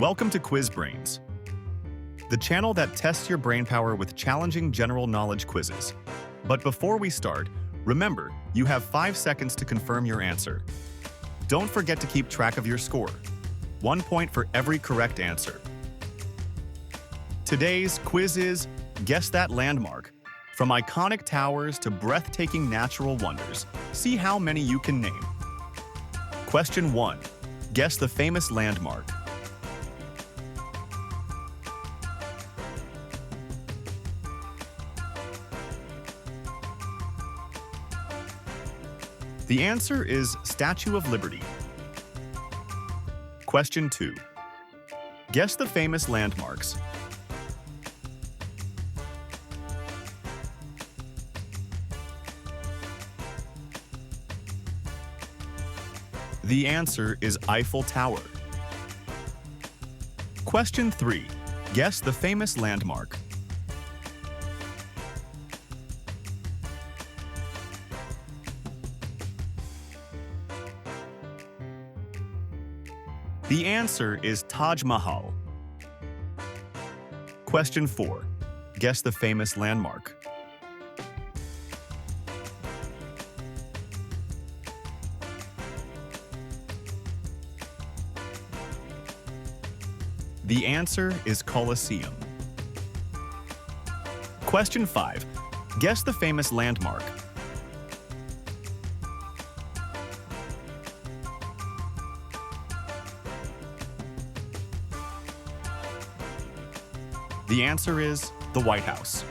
Welcome to Quiz Brains, the channel that tests your brain power with challenging general knowledge quizzes. But before we start, remember, you have 5 seconds to confirm your answer. Don't forget to keep track of your score. 1 point for every correct answer. Today's quiz is Guess That Landmark. From iconic towers to breathtaking natural wonders, see how many you can name. Question 1. Guess the famous landmark. The answer is Statue of Liberty. Question 2. Guess the famous landmarks. The answer is Eiffel Tower. Question 3. Guess the famous landmark. The answer is Taj Mahal. Question 4. Guess the famous landmark. The answer is Colosseum. Question 5. Guess the famous landmark. The answer is the White House.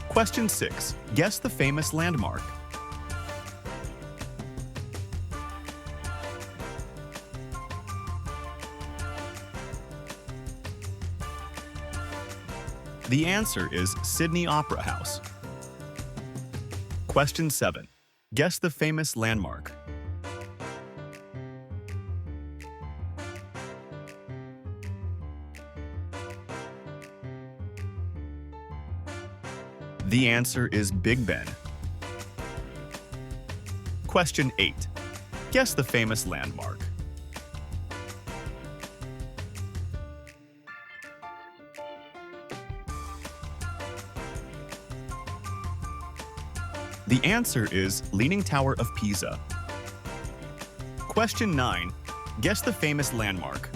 Question 6. Guess the famous landmark. The answer is Sydney Opera House. Question 7. Guess the famous landmark. The answer is Big Ben. Question 8. Guess the famous landmark. The answer is Leaning Tower of Pisa. Question 9. Guess the famous landmark.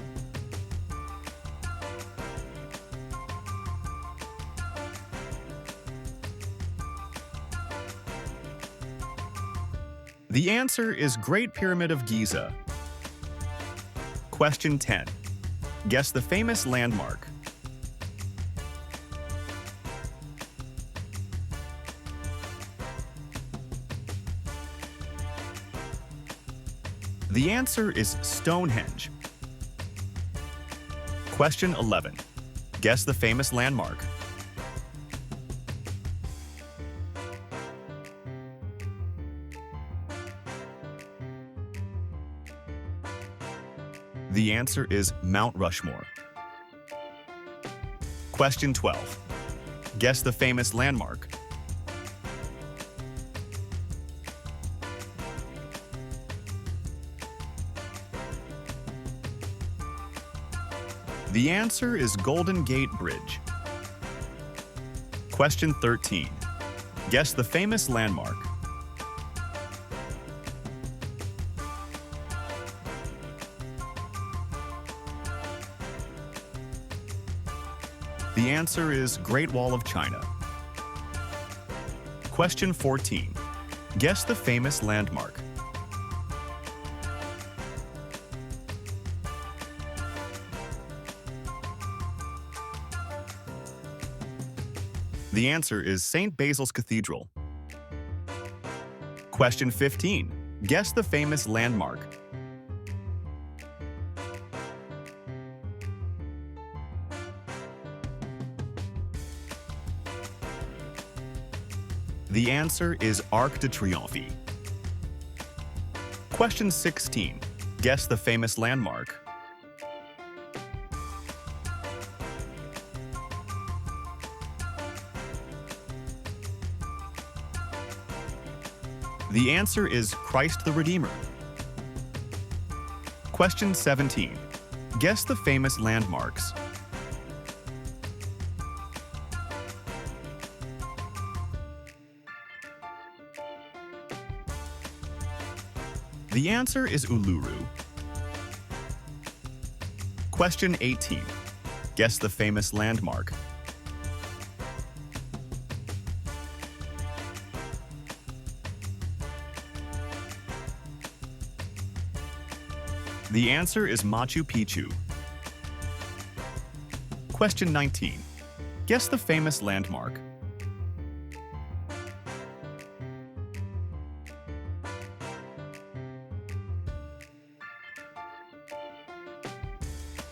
The answer is Great Pyramid of Giza. Question 10. Guess the famous landmark. The answer is Stonehenge. Question 11. Guess the famous landmark. The answer is Mount Rushmore. Question 12. Guess the famous landmark. The answer is Golden Gate Bridge. Question 13. Guess the famous landmark. The answer is Great Wall of China. Question 14. Guess the famous landmark. The answer is St. Basil's Cathedral. Question 15. Guess the famous landmark. The answer is Arc de Triomphe. Question 16. Guess the famous landmark. The answer is Christ the Redeemer. Question 17. Guess the famous landmarks. The answer is Uluru. Question 18. Guess the famous landmark. The answer is Machu Picchu. Question 19. Guess the famous landmark.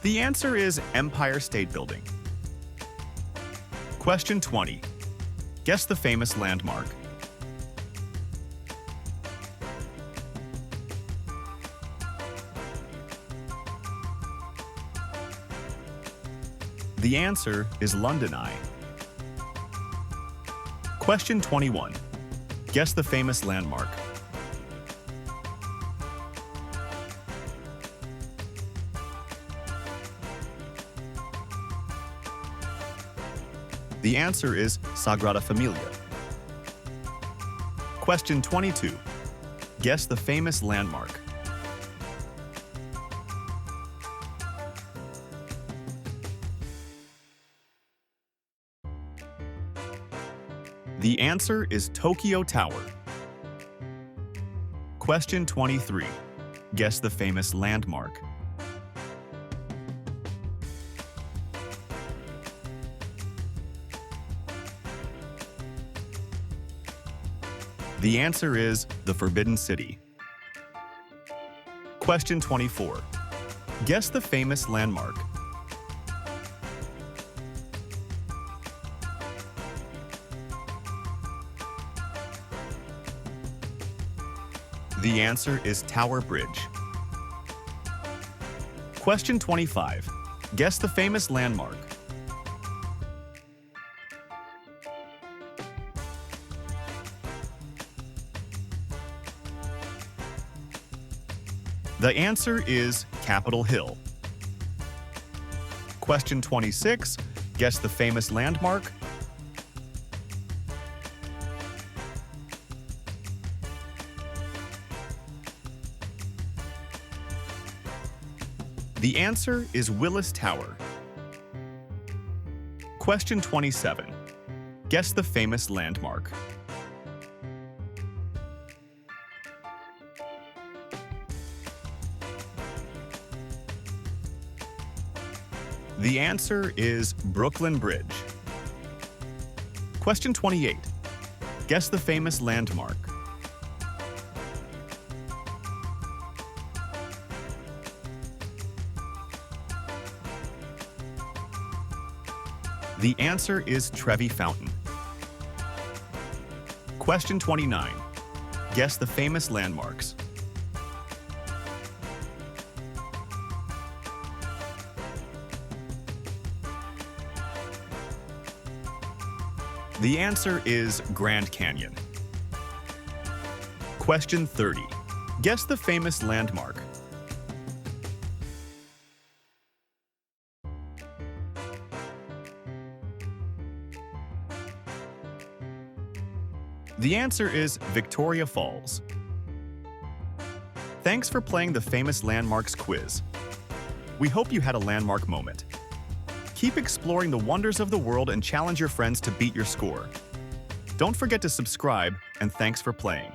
The answer is Empire State Building. Question 20. Guess the famous landmark. The answer is London Eye. Question 21. Guess the famous landmark. The answer is Sagrada Familia. Question 22. Guess the famous landmark. The answer is Tokyo Tower. Question 23. Guess the famous landmark. The answer is the Forbidden City. Question 24. Guess the famous landmark. The answer is Tower Bridge. Question 25. Guess the famous landmark. The answer is Capitol Hill. Question 26. Guess the famous landmark. The answer is Willis Tower. Question 27. Guess the famous landmark. The answer is Brooklyn Bridge. Question 28. Guess the famous landmark. The answer is Trevi Fountain. Question 29. Guess the famous landmarks. The answer is Grand Canyon. Question 30. Guess the famous landmark. The answer is Victoria Falls. Thanks for playing the Famous Landmarks quiz. We hope you had a landmark moment. Keep exploring the wonders of the world and challenge your friends to beat your score. Don't forget to subscribe, and thanks for playing.